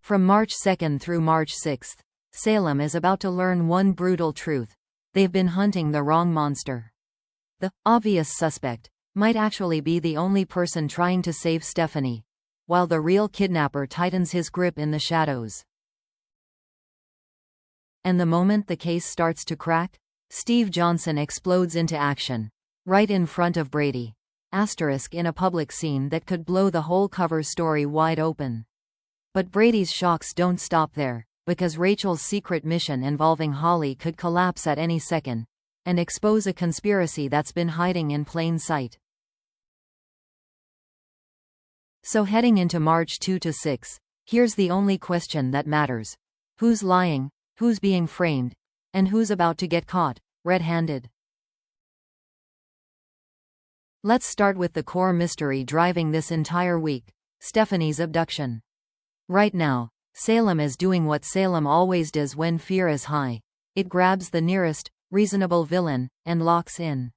From March 2nd through March 6th, Salem is about to learn one brutal truth. They've been hunting the wrong monster. The obvious suspect might actually be the only person trying to save Stephanie, while the real kidnapper tightens his grip in the shadows. And the moment the case starts to crack, Steve Johnson explodes into action, right in front of Brady. In a public scene that could blow the whole cover story wide open. But Brady's shocks don't stop there, because Rachel's secret mission involving Holly could collapse at any second, and expose a conspiracy that's been hiding in plain sight. So heading into March 2 to 6, here's the only question that matters. Who's lying, who's being framed, and who's about to get caught, red-handed? Let's start with the core mystery driving this entire week, Stephanie's abduction. Right now, Salem is doing what Salem always does when fear is high. It grabs the nearest, reasonable villain, and locks in.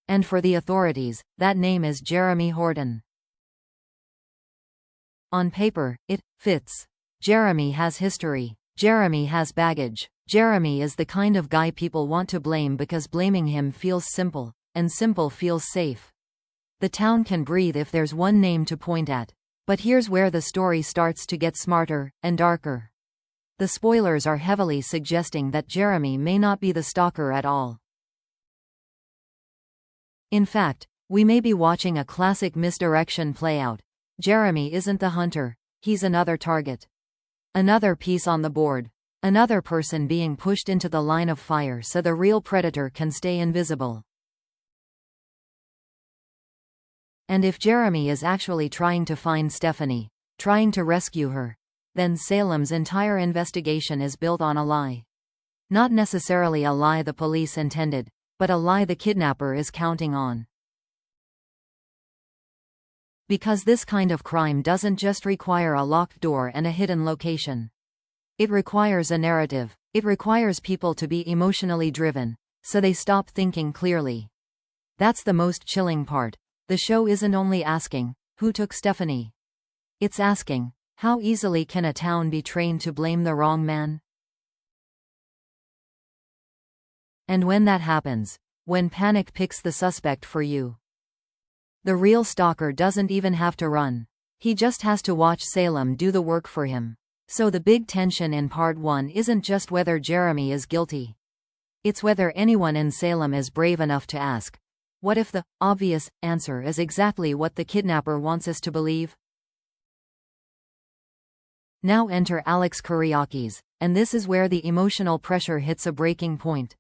And for the authorities, that name is Jeremy Horton. On paper, it fits. Jeremy has history. Jeremy has baggage. Jeremy is the kind of guy people want to blame because blaming him feels simple, and simple feels safe. The town can breathe if there's one name to point at. But here's where the story starts to get smarter and darker. The spoilers are heavily suggesting that Jeremy may not be the stalker at all. In fact, we may be watching a classic misdirection play out. Jeremy isn't the hunter, he's another target. Another piece on the board. Another person being pushed into the line of fire so the real predator can stay invisible. And if Jeremy is actually trying to find Stephanie, trying to rescue her, then Salem's entire investigation is built on a lie. Not necessarily a lie the police intended, but a lie the kidnapper is counting on. Because this kind of crime doesn't just require a locked door and a hidden location. It requires a narrative. It requires people to be emotionally driven, so they stop thinking clearly. That's the most chilling part. The show isn't only asking, who took Stephanie? It's asking, how easily can a town be trained to blame the wrong man? And when that happens, when panic picks the suspect for you, the real stalker doesn't even have to run. He just has to watch Salem do the work for him. So the big tension in part 1 isn't just whether Jeremy is guilty. It's whether anyone in Salem is brave enough to ask, what if the obvious answer is exactly what the kidnapper wants us to believe? Now enter Alex Kyriakis, and this is where the emotional pressure hits a breaking point.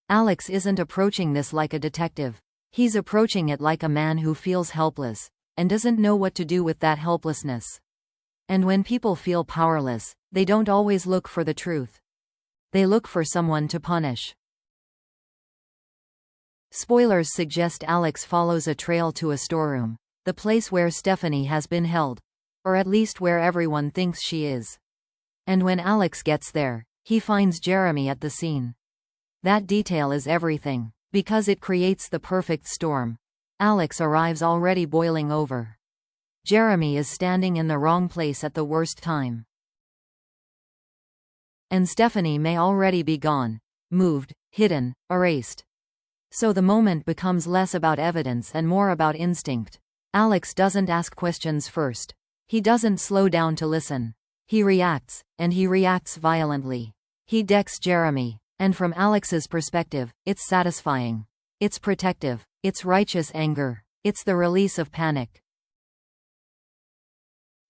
Alex isn't approaching this like a detective. He's approaching it like a man who feels helpless, and doesn't know what to do with that helplessness. And when people feel powerless, they don't always look for the truth. They look for someone to punish. Spoilers suggest Alex follows a trail to a storeroom, the place where Stephanie has been held, or at least where everyone thinks she is. And when Alex gets there, he finds Jeremy at the scene. That detail is everything, because it creates the perfect storm. Alex arrives already boiling over. Jeremy is standing in the wrong place at the worst time. And Stephanie may already be gone, moved, hidden, erased. So the moment becomes less about evidence and more about instinct. Alex doesn't ask questions first. He doesn't slow down to listen. He reacts, and he reacts violently. He decks Jeremy, and from Alex's perspective, it's satisfying. It's protective. It's righteous anger. It's the release of panic.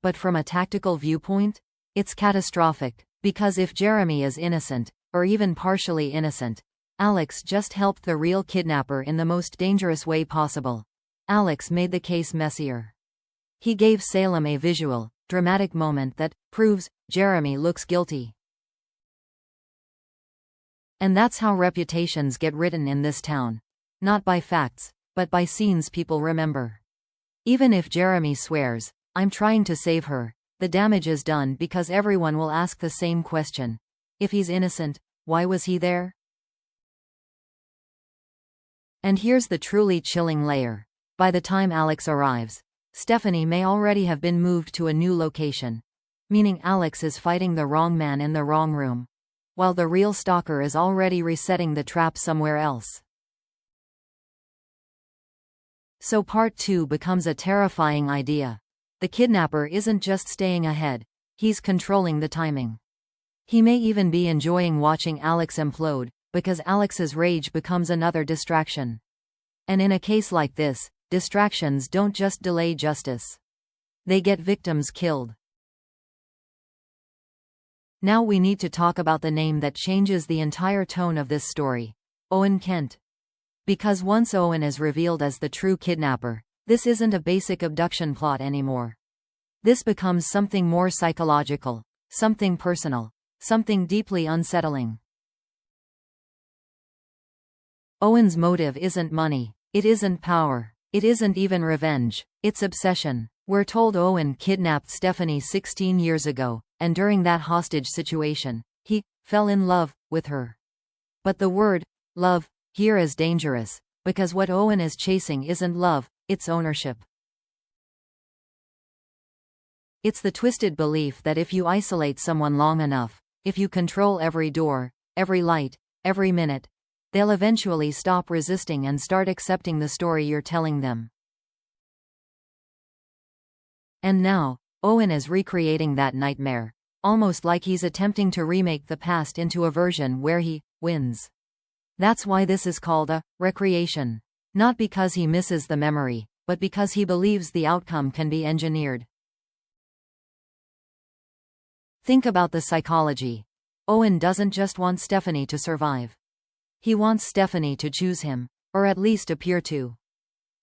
But from a tactical viewpoint, it's catastrophic, because if Jeremy is innocent, or even partially innocent, Alex just helped the real kidnapper in the most dangerous way possible. Alex made the case messier. He gave Salem a visual, dramatic moment that proves Jeremy looks guilty. And that's how reputations get written in this town. Not by facts, but by scenes people remember. Even if Jeremy swears, "I'm trying to save her," the damage is done because everyone will ask the same question. If he's innocent, why was he there? And here's the truly chilling layer. By the time Alex arrives, Stephanie may already have been moved to a new location, meaning Alex is fighting the wrong man in the wrong room, while the real stalker is already resetting the trap somewhere else. So part 2 becomes a terrifying idea. The kidnapper isn't just staying ahead, he's controlling the timing. He may even be enjoying watching Alex implode, because Alex's rage becomes another distraction. And in a case like this, distractions don't just delay justice. They get victims killed. Now we need to talk about the name that changes the entire tone of this story: Owen Kent. Because once Owen is revealed as the true kidnapper, this isn't a basic abduction plot anymore. This becomes something more psychological, something personal, something deeply unsettling. Owen's motive isn't money, it isn't power, it isn't even revenge, it's obsession. We're told Owen kidnapped Stephanie 16 years ago, and during that hostage situation, he fell in love with her. But the word love here is dangerous, because what Owen is chasing isn't love, it's ownership. It's the twisted belief that if you isolate someone long enough, if you control every door, every light, every minute, they'll eventually stop resisting and start accepting the story you're telling them. And now, Owen is recreating that nightmare, almost like he's attempting to remake the past into a version where he wins. That's why this is called a recreation. Not because he misses the memory, but because he believes the outcome can be engineered. Think about the psychology. Owen doesn't just want Stephanie to survive. He wants Stephanie to choose him, or at least appear to.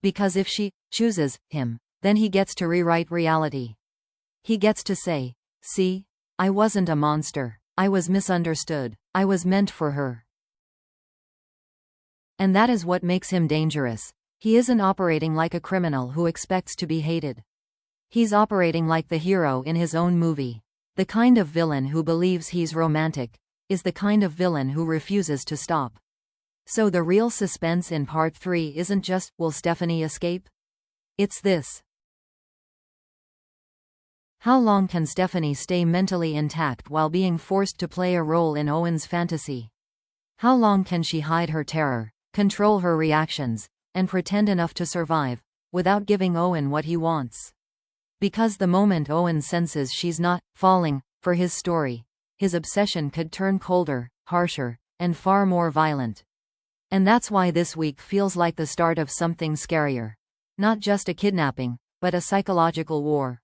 Because if she chooses him, then he gets to rewrite reality. He gets to say, "See, I wasn't a monster, I was misunderstood, I was meant for her." And that is what makes him dangerous. He isn't operating like a criminal who expects to be hated. He's operating like the hero in his own movie. The kind of villain who believes he's romantic is the kind of villain who refuses to stop. So the real suspense in part 3 isn't just, will Stephanie escape? It's this. How long can Stephanie stay mentally intact while being forced to play a role in Owen's fantasy? How long can she hide her terror, control her reactions, and pretend enough to survive, without giving Owen what he wants? Because the moment Owen senses she's not falling for his story, his obsession could turn colder, harsher, and far more violent. And that's why this week feels like the start of something scarier. Not just a kidnapping, but a psychological war.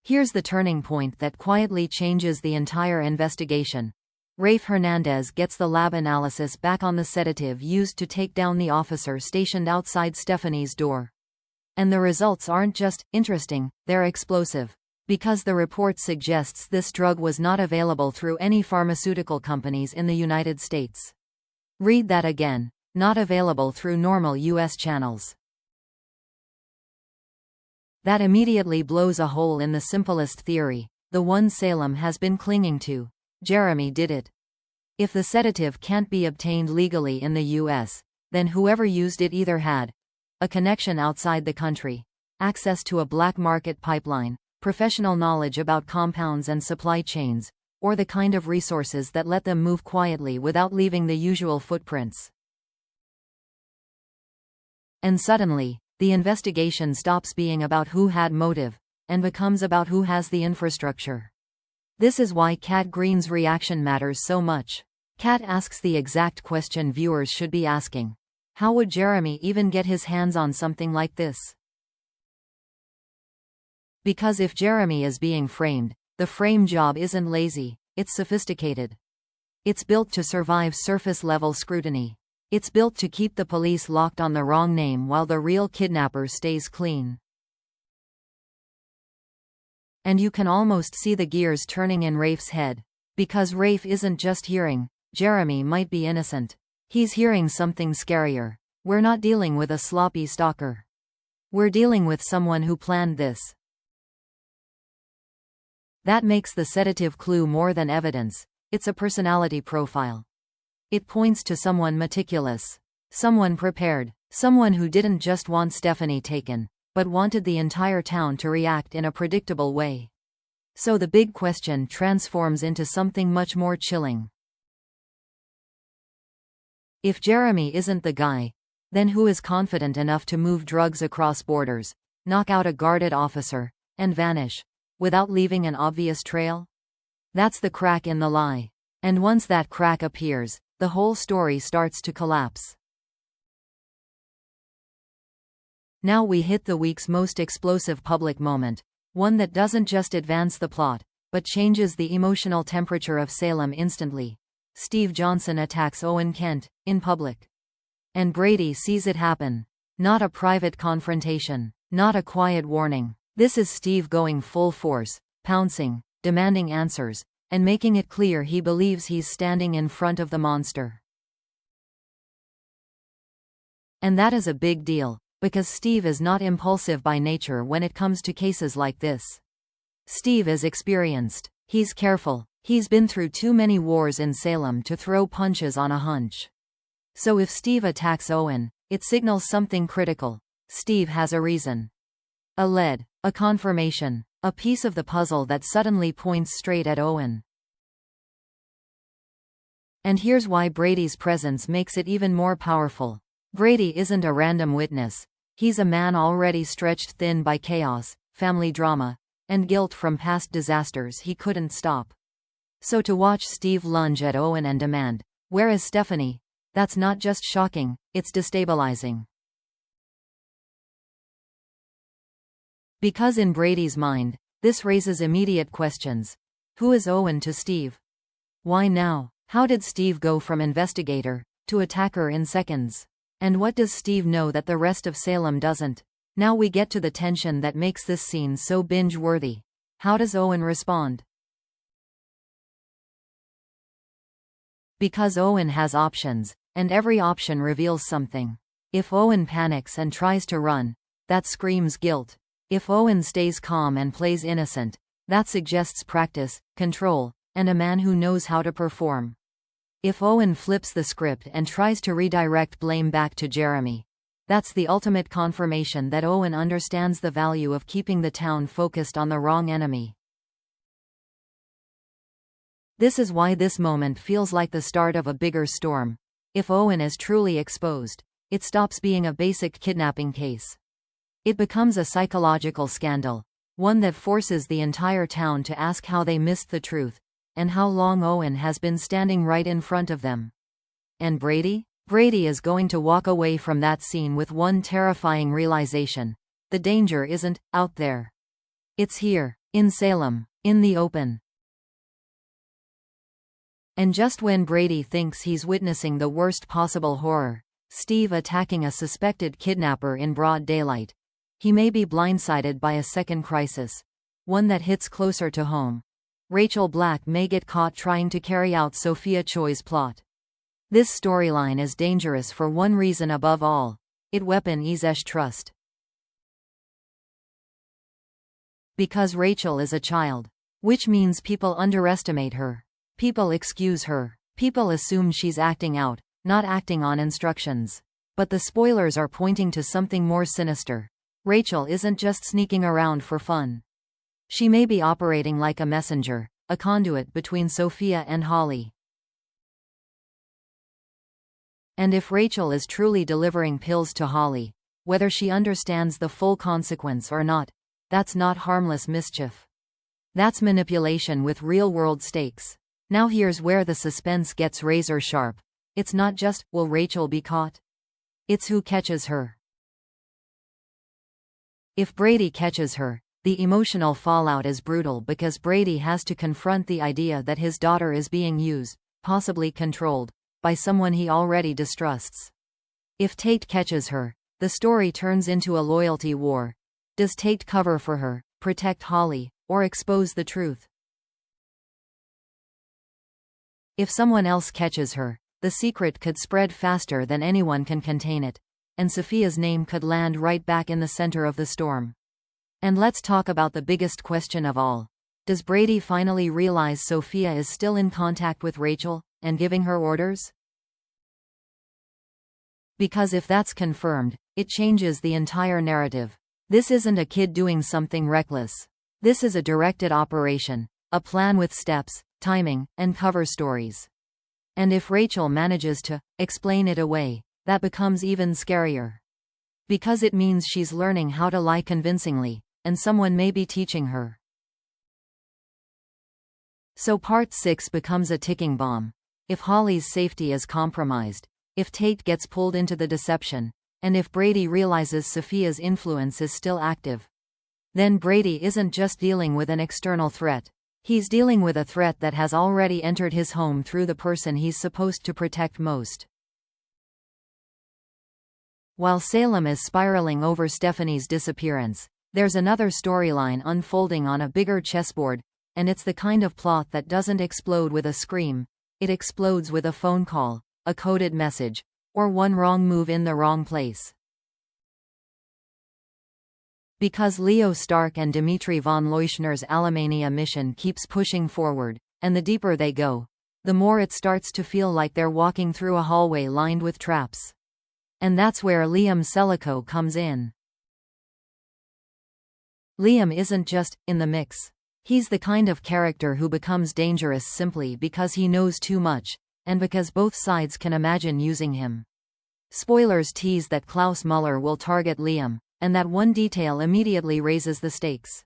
Here's the turning point that quietly changes the entire investigation. Rafe Hernandez gets the lab analysis back on the sedative used to take down the officer stationed outside Stephanie's door. And the results aren't just interesting, they're explosive. Because the report suggests this drug was not available through any pharmaceutical companies in the United States. Read that again. Not available through normal U.S. channels. That immediately blows a hole in the simplest theory, the one Salem has been clinging to. Jeremy did it. If the sedative can't be obtained legally in the U.S., then whoever used it either had a connection outside the country, access to a black market pipeline, professional knowledge about compounds and supply chains, or the kind of resources that let them move quietly without leaving the usual footprints. And suddenly, the investigation stops being about who had motive, and becomes about who has the infrastructure. This is why Kat Green's reaction matters so much. Kat asks the exact question viewers should be asking. How would Jeremy even get his hands on something like this? Because if Jeremy is being framed, the frame job isn't lazy, it's sophisticated. It's built to survive surface-level scrutiny. It's built to keep the police locked on the wrong name while the real kidnapper stays clean. And you can almost see the gears turning in Rafe's head. Because Rafe isn't just hearing, Jeremy might be innocent. He's hearing something scarier. We're not dealing with a sloppy stalker. We're dealing with someone who planned this. That makes the sedative clue more than evidence. It's a personality profile. It points to someone meticulous. Someone prepared. Someone who didn't just want Stephanie taken, but wanted the entire town to react in a predictable way. So the big question transforms into something much more chilling. If Jeremy isn't the guy, then who is confident enough to move drugs across borders, knock out a guarded officer, and vanish, without leaving an obvious trail? That's the crack in the lie. And once that crack appears, the whole story starts to collapse. Now we hit the week's most explosive public moment, one that doesn't just advance the plot, but changes the emotional temperature of Salem instantly. Steve Johnson attacks Owen Kent, in public. And Brady sees it happen. Not a private confrontation, not a quiet warning. This is Steve going full force, pouncing, demanding answers, and making it clear he believes he's standing in front of the monster. And that is a big deal, because Steve is not impulsive by nature when it comes to cases like this. Steve is experienced. He's careful. He's been through too many wars in Salem to throw punches on a hunch. So if Steve attacks Owen, it signals something critical. Steve has a reason. A lead, a confirmation, a piece of the puzzle that suddenly points straight at Owen. And here's why Brady's presence makes it even more powerful. Brady isn't a random witness. He's a man already stretched thin by chaos, family drama, and guilt from past disasters he couldn't stop. So to watch Steve lunge at Owen and demand, "Where is Stephanie?" that's not just shocking, it's destabilizing. Because in Brady's mind, this raises immediate questions. Who is Owen to Steve? Why now? How did Steve go from investigator to attacker in seconds? And what does Steve know that the rest of Salem doesn't? Now we get to the tension that makes this scene so binge-worthy. How does Owen respond? Because Owen has options, and every option reveals something. If Owen panics and tries to run, that screams guilt. If Owen stays calm and plays innocent, that suggests practice, control, and a man who knows how to perform. If Owen flips the script and tries to redirect blame back to Jeremy, that's the ultimate confirmation that Owen understands the value of keeping the town focused on the wrong enemy. This is why this moment feels like the start of a bigger storm. If Owen is truly exposed, it stops being a basic kidnapping case. It becomes a psychological scandal, one that forces the entire town to ask how they missed the truth, and how long Owen has been standing right in front of them. And Brady? Brady is going to walk away from that scene with one terrifying realization: the danger isn't out there. It's here, in Salem, in the open. And just when Brady thinks he's witnessing the worst possible horror, Steve attacking a suspected kidnapper in broad daylight, he may be blindsided by a second crisis, one that hits closer to home. Rachel Black may get caught trying to carry out Sophia Choi's plot. This storyline is dangerous for one reason above all: it weaponizes trust. Because Rachel is a child, which means people underestimate her. People excuse her. People assume she's acting out, not acting on instructions. But the spoilers are pointing to something more sinister. Rachel isn't just sneaking around for fun. She may be operating like a messenger, a conduit between Sophia and Holly. And if Rachel is truly delivering pills to Holly, whether she understands the full consequence or not, that's not harmless mischief. That's manipulation with real-world stakes. Now here's where the suspense gets razor sharp. It's not just, will Rachel be caught? It's who catches her. If Brady catches her, the emotional fallout is brutal because Brady has to confront the idea that his daughter is being used, possibly controlled, by someone he already distrusts. If Tate catches her, the story turns into a loyalty war. Does Tate cover for her, protect Holly, or expose the truth? If someone else catches her, the secret could spread faster than anyone can contain it, and Sophia's name could land right back in the center of the storm. And let's talk about the biggest question of all. Does Brady finally realize Sophia is still in contact with Rachel, and giving her orders? Because if that's confirmed, it changes the entire narrative. This isn't a kid doing something reckless. This is a directed operation, a plan with steps, timing, and cover stories. And if Rachel manages to explain it away, that becomes even scarier. Because it means she's learning how to lie convincingly, and someone may be teaching her. So part 6 becomes a ticking bomb. If Holly's safety is compromised, if Tate gets pulled into the deception, and if Brady realizes Sophia's influence is still active, then Brady isn't just dealing with an external threat. He's dealing with a threat that has already entered his home through the person he's supposed to protect most. While Salem is spiraling over Stephanie's disappearance, there's another storyline unfolding on a bigger chessboard, and it's the kind of plot that doesn't explode with a scream. It explodes with a phone call, a coded message, or one wrong move in the wrong place. Because Leo Stark and Dmitri von Leuschner's Alemania mission keeps pushing forward, and the deeper they go, the more it starts to feel like they're walking through a hallway lined with traps. And that's where Liam Sellico comes in. Liam isn't just in the mix. He's the kind of character who becomes dangerous simply because he knows too much, and because both sides can imagine using him. Spoilers tease that Klaus Muller will target Liam, and that one detail immediately raises the stakes.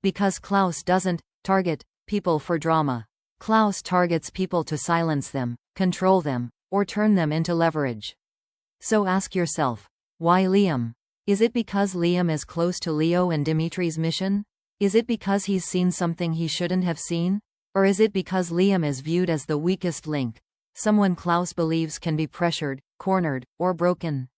Because Klaus doesn't target people for drama. Klaus targets people to silence them, control them, or turn them into leverage. So ask yourself, why Liam? Is it because Liam is close to Leo and Dimitri's mission? Is it because he's seen something he shouldn't have seen? Or is it because Liam is viewed as the weakest link, someone Klaus believes can be pressured, cornered, or broken?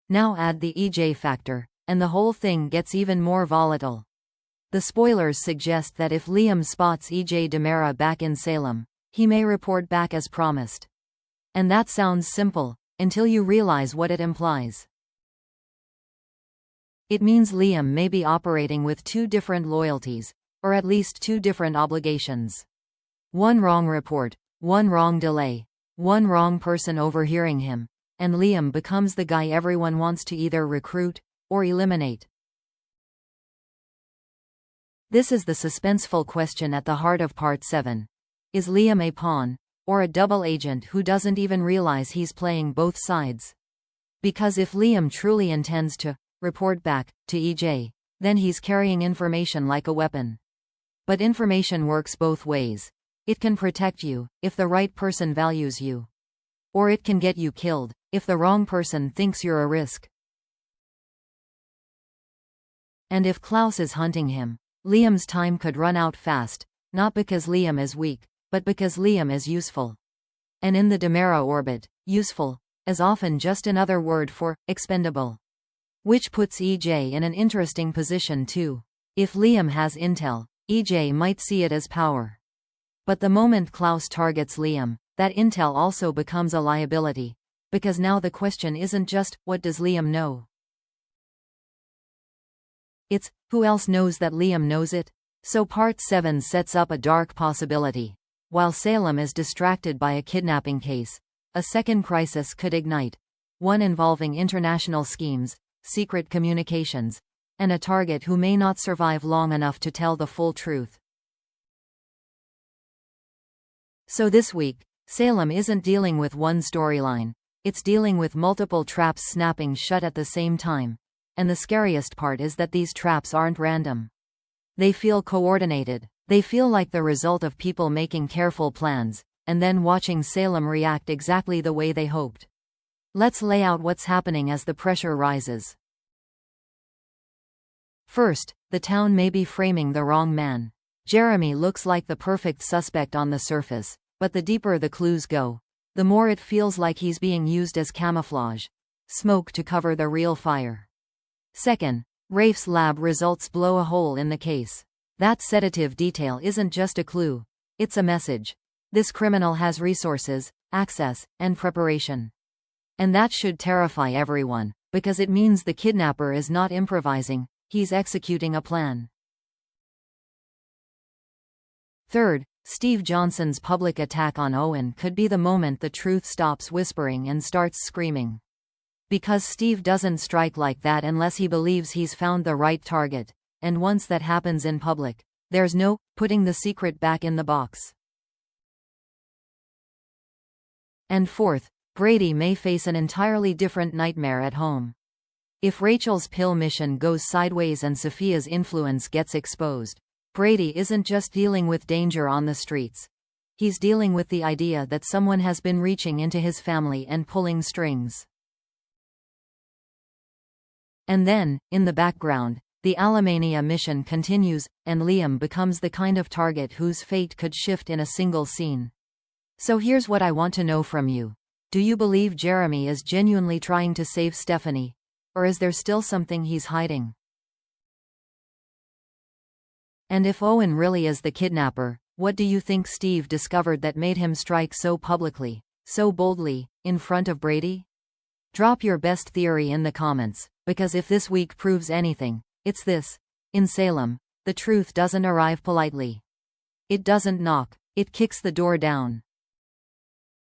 Now add the EJ factor, and the whole thing gets even more volatile. The spoilers suggest that if Liam spots EJ Demera back in Salem, he may report back as promised. And that sounds simple, until you realize what it implies. It means Liam may be operating with two different loyalties, or at least two different obligations. One wrong report, one wrong delay, one wrong person overhearing him, and Liam becomes the guy everyone wants to either recruit or eliminate. This is the suspenseful question at the heart of Part 7. Is Liam a pawn, or a double agent who doesn't even realize he's playing both sides? Because if Liam truly intends to report back to EJ, then he's carrying information like a weapon. But information works both ways. It can protect you, if the right person values you. Or it can get you killed, if the wrong person thinks you're a risk. And if Klaus is hunting him, Liam's time could run out fast, not because Liam is weak, but because Liam is useful. And in the Demera orbit, useful is often just another word for expendable. Which puts EJ in an interesting position too. If Liam has intel, EJ might see it as power. But the moment Klaus targets Liam, that intel also becomes a liability. Because now the question isn't just, what does Liam know? It's, who else knows that Liam knows it? So Part 7 sets up a dark possibility. While Salem is distracted by a kidnapping case, a second crisis could ignite. One involving international schemes, secret communications, and a target who may not survive long enough to tell the full truth. So this week, Salem isn't dealing with one storyline. It's dealing with multiple traps snapping shut at the same time. And the scariest part is that these traps aren't random. They feel coordinated. They feel like the result of people making careful plans, and then watching Salem react exactly the way they hoped. Let's lay out what's happening as the pressure rises. First, the town may be framing the wrong man. Jeremy looks like the perfect suspect on the surface, but the deeper the clues go, the more it feels like he's being used as camouflage, smoke to cover the real fire. Second, Rafe's lab results blow a hole in the case. That sedative detail isn't just a clue, it's a message. This criminal has resources, access, and preparation. And that should terrify everyone, because it means the kidnapper is not improvising, he's executing a plan. Third, Steve Johnson's public attack on Owen could be the moment the truth stops whispering and starts screaming. Because Steve doesn't strike like that unless he believes he's found the right target, and once that happens in public, there's no putting the secret back in the box. And fourth, Brady may face an entirely different nightmare at home. If Rachel's pill mission goes sideways and Sophia's influence gets exposed, Brady isn't just dealing with danger on the streets. He's dealing with the idea that someone has been reaching into his family and pulling strings. And then, in the background, the Alemania mission continues, and Liam becomes the kind of target whose fate could shift in a single scene. So here's what I want to know from you. Do you believe Jeremy is genuinely trying to save Stephanie? Or is there still something he's hiding? And if Owen really is the kidnapper, what do you think Steve discovered that made him strike so publicly, so boldly, in front of Brady? Drop your best theory in the comments, because if this week proves anything, it's this. In Salem, the truth doesn't arrive politely. It doesn't knock, it kicks the door down.